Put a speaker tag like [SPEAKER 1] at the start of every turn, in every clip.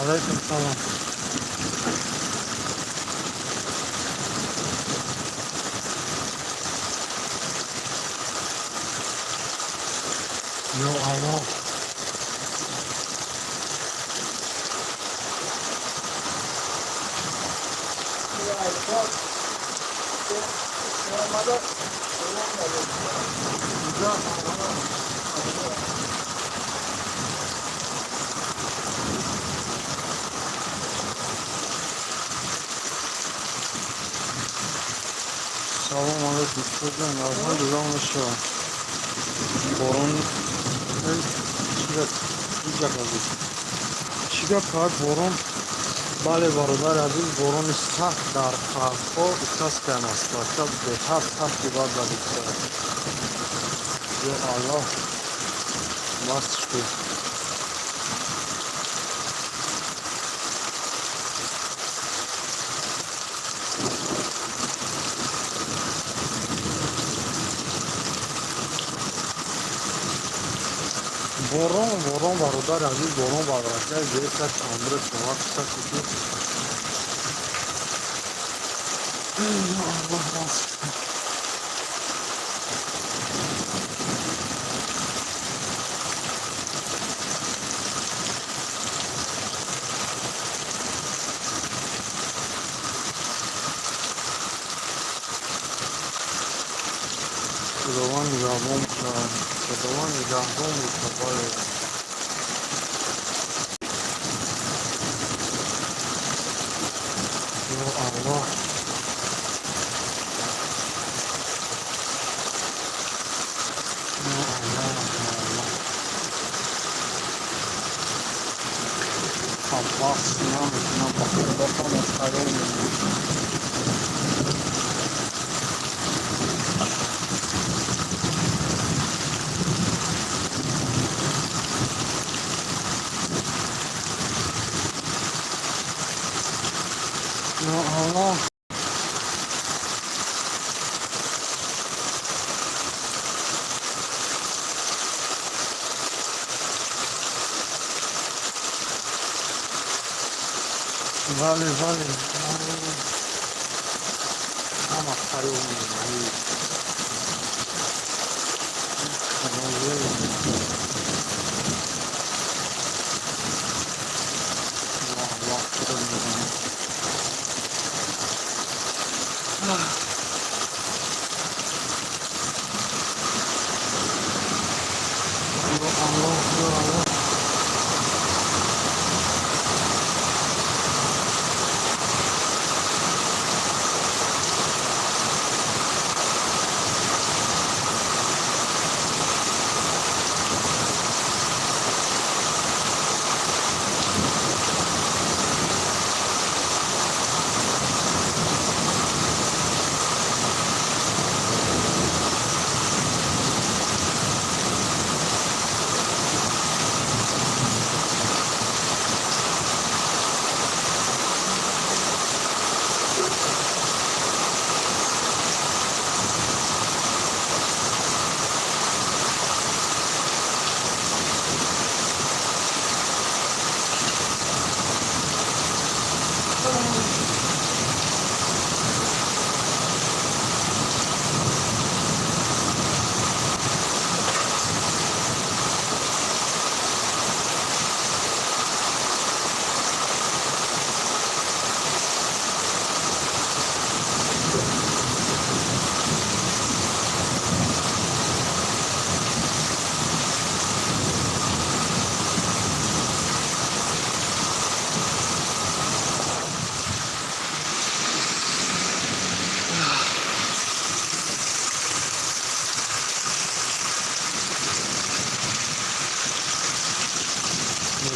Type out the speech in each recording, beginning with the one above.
[SPEAKER 1] علیکم سلام. یا الله. سلام علیکم. خوبم الحمدلله. شما بارون چیکار کار بارون؟ بله برادر عزیز، بارون سخت در خلق‌ها کسکن است. باشد بهتر سخت بعد بگذارد. یا الله مست شد. بارون برادر عزیز، بارون برادر زیر سر کامرت شما کسا کشید. یا الله مست. خداوند نگهبان کنم. خداوند نگهبان کنم. یا الله. یا الله. عباس نمیتونم بخوام از حرام یا الله. بله همه حرام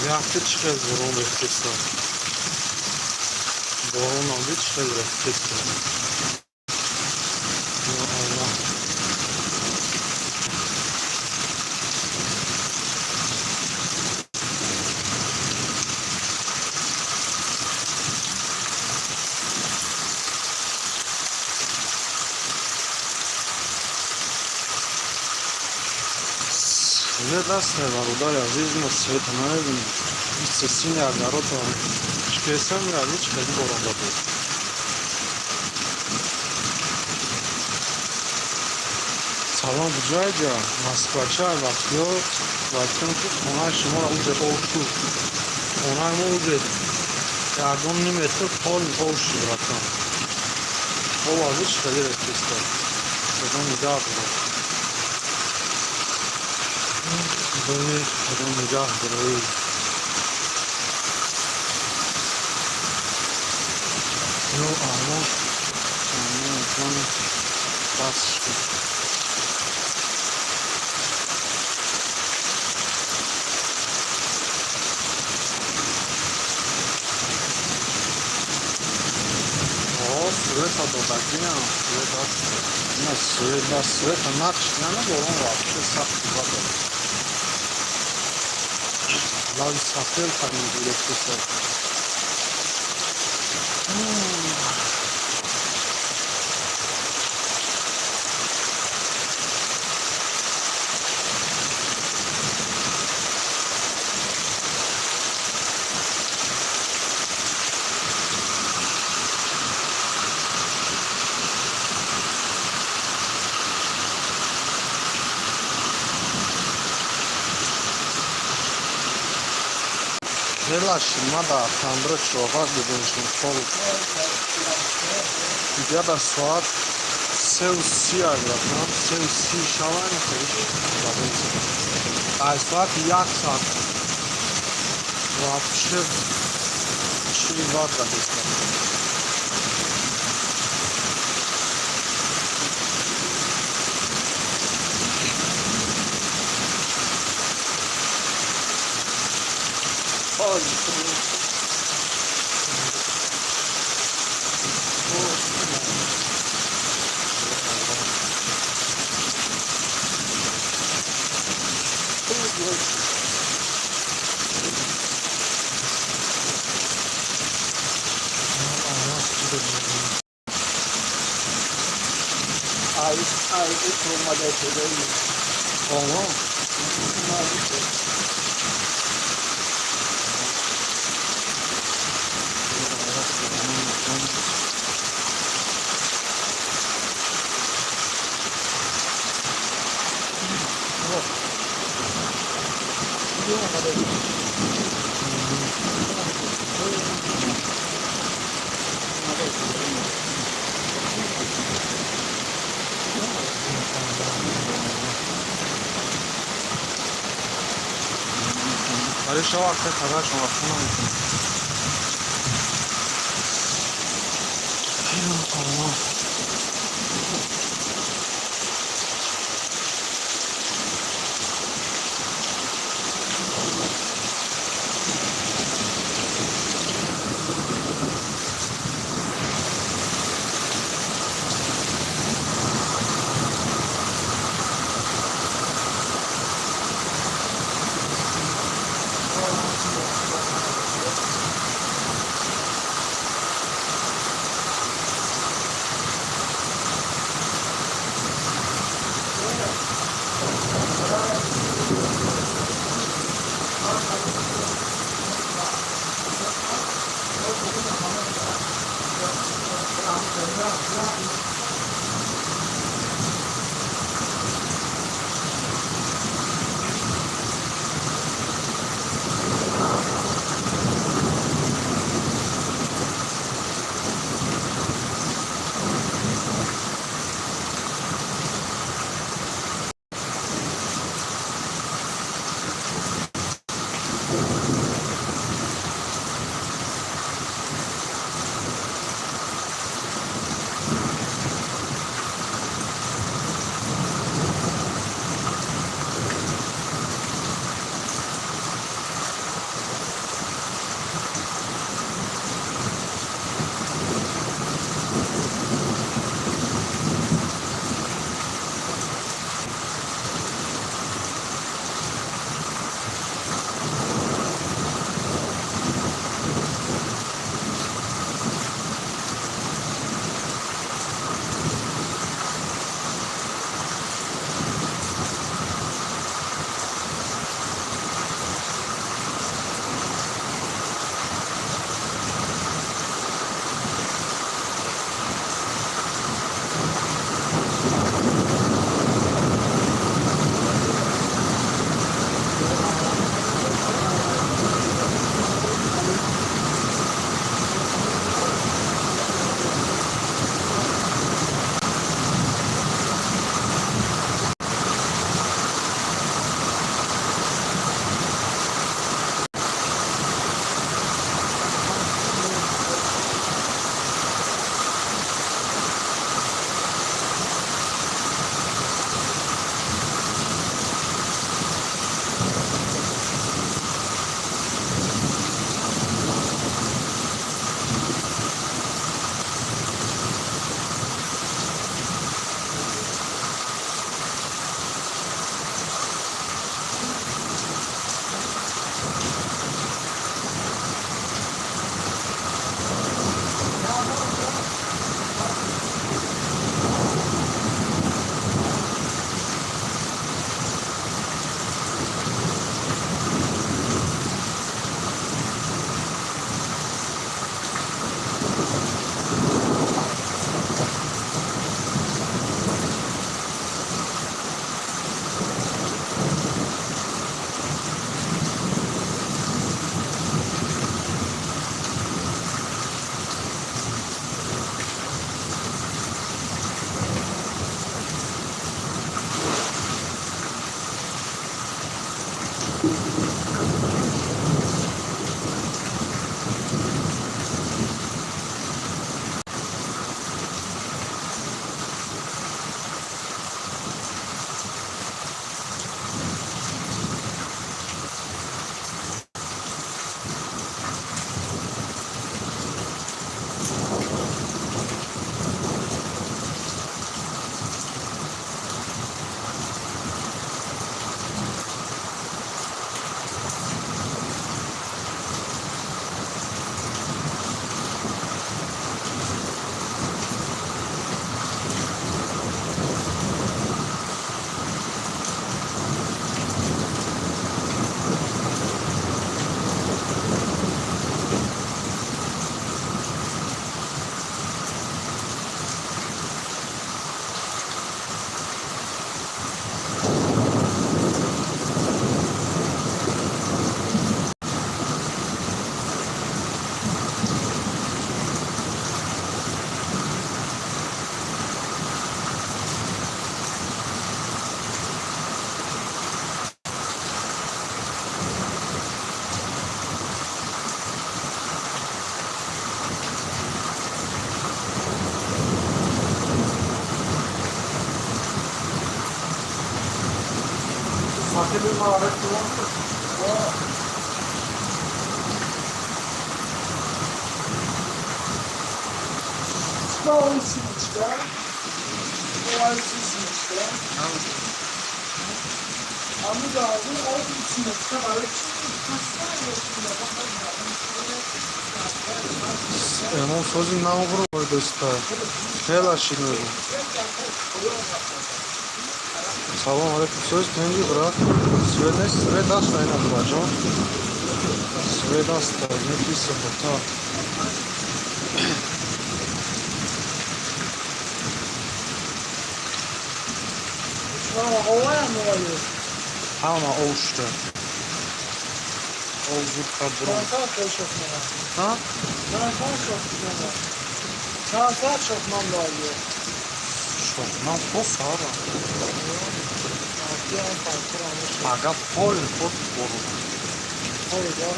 [SPEAKER 1] رفته چقدر بارون رفته. بارون آمده چقدر رفته. یا الله. یه دست برادر عزیز ما سویت نمیدونیم. Sesin yerler o zaman. Çıkarsam yani çıkardım oranda değil. Salam Bucayca, Moskvacha bakıyor. Bakıyorum ki ona şuma ucet oluştu. Ona mı ucet? Yardım nimetli pol oluştu bırakan. O vardı çıkarıyor etkisinden. Buradan nida bırak. Böyle buradan nida bırak. Yo ama bas. Света додадина, света начинена болон вообще сахтива дод. Лави сафел камин директи сад. Relaxima da Tanrı çoğal gidişim kol. Ya da saat sevsi ayaklar, sevsi şavan kayış. Ay saat yak saat. Вообще чревато бесплатно. Ay, hiç olmadı şeyleri. Tamam. Hadi şu vakte kadar şu vaktine bakın. Allah. bir maharet kullandı.
[SPEAKER 2] Smały siliczka. Kolay siliczka. A my lazım o içine çıkarak
[SPEAKER 1] Ему созин нам грубо доста. Хела шино. Салом алейкум. Söz tenci bırak. Sveda stajna braćo. Sveda stajna pisa bota.
[SPEAKER 2] Ama havaya mı oluyor?
[SPEAKER 1] Ama o işte. O zurka bro.
[SPEAKER 2] Çanta koşutmana.
[SPEAKER 1] Ha?
[SPEAKER 2] Çanta koşutmana. Çanta çokman da oluyor.
[SPEAKER 1] Što? Nam posara.
[SPEAKER 2] Diğer farklı almış.
[SPEAKER 1] Aga pol pod boru.
[SPEAKER 2] Orada.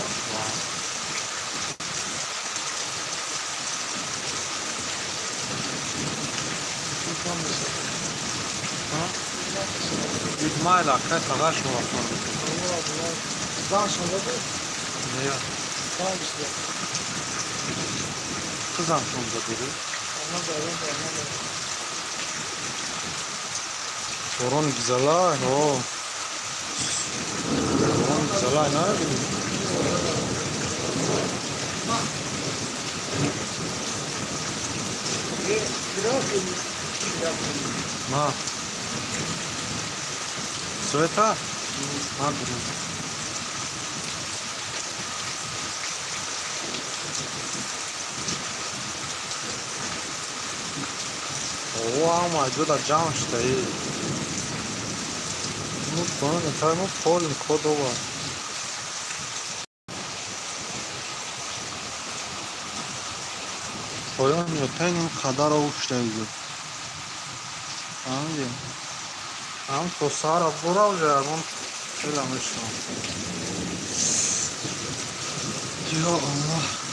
[SPEAKER 1] Ha? Gitmayla kaysa kaç mı var?
[SPEAKER 2] Daha sonra da
[SPEAKER 1] Ne ya?
[SPEAKER 2] daha işte.
[SPEAKER 1] Kızan sonunda biri.
[SPEAKER 2] Anladım.
[SPEAKER 1] Sorun güzel ay. O. Sorun güzel ay. Ne bileyim.
[SPEAKER 2] Biraz yaptım.
[SPEAKER 1] Ha. Sveta? Ha durum. O ama da can işte iyi. Ну, понял, это ну поле кодово. Poyan yatayım kadar ovuştaydı. Anladın? Am to sara burav ya on selam işte. Ya Allah.